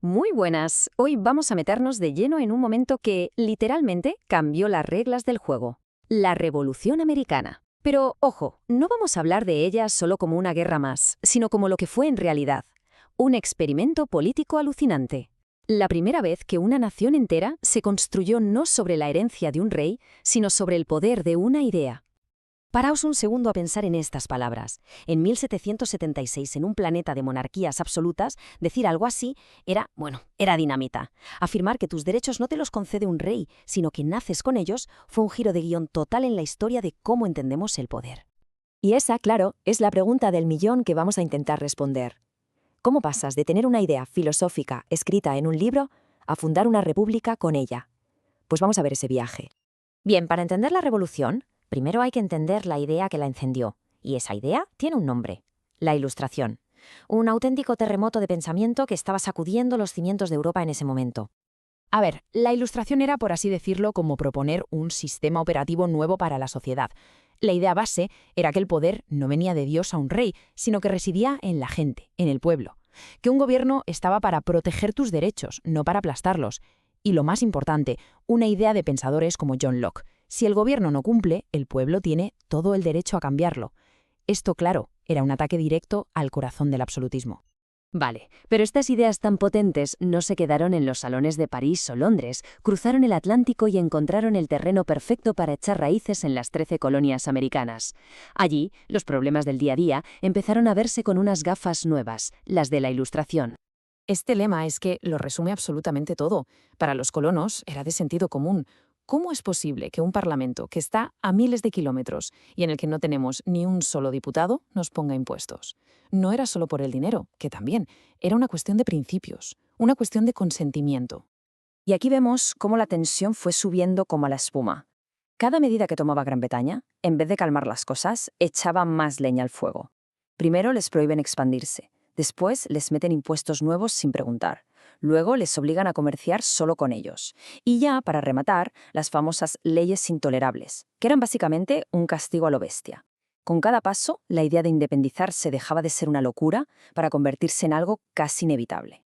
Muy buenas. Hoy vamos a meternos de lleno en un momento que, literalmente, cambió las reglas del juego. La Revolución Americana. Pero, ojo, no vamos a hablar de ella solo como una guerra más, sino como lo que fue en realidad. Un experimento político alucinante. La primera vez que una nación entera se construyó no sobre la herencia de un rey, sino sobre el poder de una idea. Paraos un segundo a pensar en estas palabras. En 1776, en un planeta de monarquías absolutas, decir algo así era dinamita. Afirmar que tus derechos no te los concede un rey, sino que naces con ellos, fue un giro de guión total en la historia de cómo entendemos el poder. Y esa, claro, es la pregunta del millón que vamos a intentar responder. ¿Cómo pasas de tener una idea filosófica escrita en un libro a fundar una república con ella? Pues vamos a ver ese viaje. Bien, para entender la revolución, primero hay que entender la idea que la encendió, y esa idea tiene un nombre: la Ilustración. Un auténtico terremoto de pensamiento que estaba sacudiendo los cimientos de Europa en ese momento. A ver, la Ilustración era, por así decirlo, como proponer un sistema operativo nuevo para la sociedad. La idea base era que el poder no venía de Dios a un rey, sino que residía en la gente, en el pueblo. Que un gobierno estaba para proteger tus derechos, no para aplastarlos. Y lo más importante, una idea de pensadores como John Locke: si el gobierno no cumple, el pueblo tiene todo el derecho a cambiarlo. Esto, claro, era un ataque directo al corazón del absolutismo. Vale, pero estas ideas tan potentes no se quedaron en los salones de París o Londres, cruzaron el Atlántico y encontraron el terreno perfecto para echar raíces en las 13 colonias americanas. Allí, los problemas del día a día empezaron a verse con unas gafas nuevas, las de la Ilustración. Este lema es que lo resume absolutamente todo. Para los colonos era de sentido común. ¿Cómo es posible que un parlamento que está a miles de kilómetros y en el que no tenemos ni un solo diputado nos ponga impuestos? No era solo por el dinero, que también, era una cuestión de principios, una cuestión de consentimiento. Y aquí vemos cómo la tensión fue subiendo como la espuma. Cada medida que tomaba Gran Bretaña, en vez de calmar las cosas, echaba más leña al fuego. Primero les prohíben expandirse, después les meten impuestos nuevos sin preguntar, luego les obligan a comerciar solo con ellos, y ya, para rematar, las famosas leyes intolerables, que eran básicamente un castigo a lo bestia. Con cada paso, la idea de independizarse dejaba de ser una locura para convertirse en algo casi inevitable.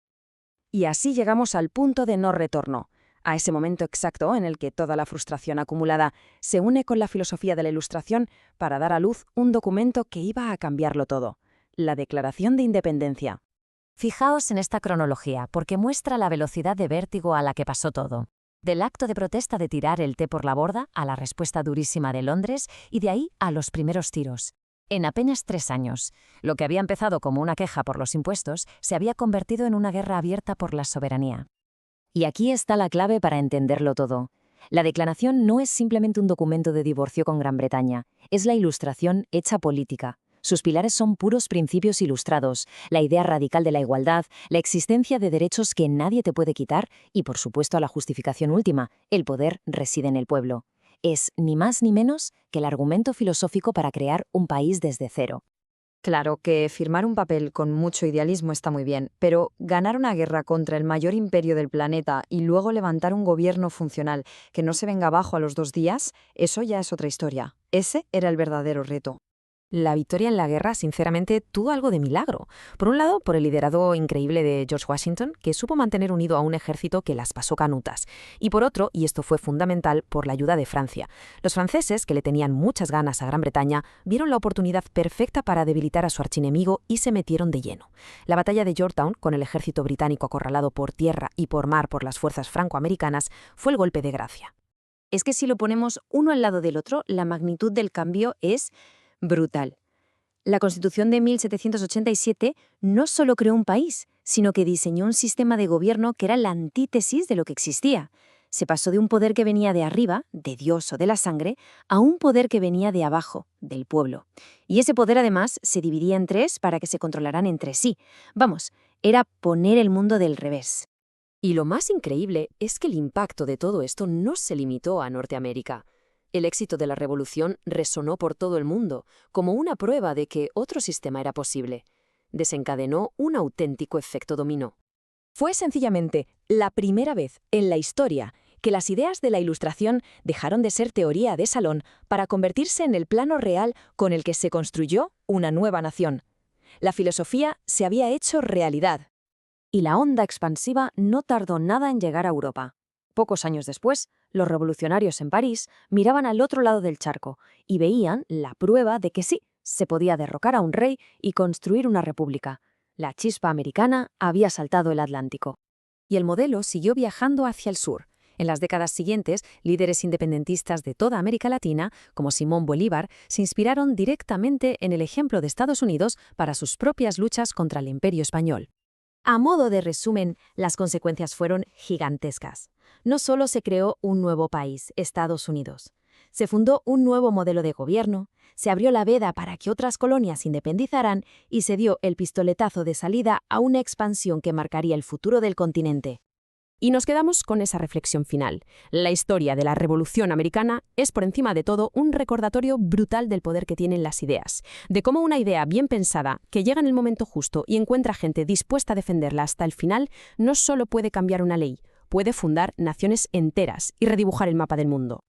Y así llegamos al punto de no retorno, a ese momento exacto en el que toda la frustración acumulada se une con la filosofía de la Ilustración para dar a luz un documento que iba a cambiarlo todo: la Declaración de Independencia. Fijaos en esta cronología, porque muestra la velocidad de vértigo a la que pasó todo. Del acto de protesta de tirar el té por la borda a la respuesta durísima de Londres y de ahí a los primeros tiros. En apenas 3 años, lo que había empezado como una queja por los impuestos se había convertido en una guerra abierta por la soberanía. Y aquí está la clave para entenderlo todo. La declaración no es simplemente un documento de divorcio con Gran Bretaña, es la Ilustración hecha política. Sus pilares son puros principios ilustrados: la idea radical de la igualdad, la existencia de derechos que nadie te puede quitar y, por supuesto, la justificación última: el poder reside en el pueblo. Es ni más ni menos que el argumento filosófico para crear un país desde cero. Claro que firmar un papel con mucho idealismo está muy bien, pero ganar una guerra contra el mayor imperio del planeta y luego levantar un gobierno funcional que no se venga abajo a los 2 días, eso ya es otra historia. Ese era el verdadero reto. La victoria en la guerra, sinceramente, tuvo algo de milagro. Por un lado, por el liderazgo increíble de George Washington, que supo mantener unido a un ejército que las pasó canutas. Y por otro, y esto fue fundamental, por la ayuda de Francia. Los franceses, que le tenían muchas ganas a Gran Bretaña, vieron la oportunidad perfecta para debilitar a su archienemigo y se metieron de lleno. La batalla de Yorktown, con el ejército británico acorralado por tierra y por mar por las fuerzas francoamericanas, fue el golpe de gracia. Es que si lo ponemos uno al lado del otro, la magnitud del cambio es brutal. La Constitución de 1787 no solo creó un país, sino que diseñó un sistema de gobierno que era la antítesis de lo que existía. Se pasó de un poder que venía de arriba, de Dios o de la sangre, a un poder que venía de abajo, del pueblo. Y ese poder, además, se dividía en 3 para que se controlaran entre sí. Vamos, era poner el mundo del revés. Y lo más increíble es que el impacto de todo esto no se limitó a Norteamérica. El éxito de la revolución resonó por todo el mundo, como una prueba de que otro sistema era posible. Desencadenó un auténtico efecto dominó. Fue sencillamente la primera vez en la historia que las ideas de la Ilustración dejaron de ser teoría de salón para convertirse en el plano real con el que se construyó una nueva nación. La filosofía se había hecho realidad. Y la onda expansiva no tardó nada en llegar a Europa. Pocos años después, los revolucionarios en París miraban al otro lado del charco y veían la prueba de que sí, se podía derrocar a un rey y construir una república. La chispa americana había saltado el Atlántico. Y el modelo siguió viajando hacia el sur. En las décadas siguientes, líderes independentistas de toda América Latina, como Simón Bolívar, se inspiraron directamente en el ejemplo de Estados Unidos para sus propias luchas contra el Imperio español. A modo de resumen, las consecuencias fueron gigantescas. No solo se creó un nuevo país, Estados Unidos. Se fundó un nuevo modelo de gobierno, se abrió la veda para que otras colonias se independizaran y se dio el pistoletazo de salida a una expansión que marcaría el futuro del continente. Y nos quedamos con esa reflexión final. La historia de la Revolución Americana es, por encima de todo, un recordatorio brutal del poder que tienen las ideas, de cómo una idea bien pensada, que llega en el momento justo y encuentra gente dispuesta a defenderla hasta el final, no solo puede cambiar una ley, puede fundar naciones enteras y redibujar el mapa del mundo.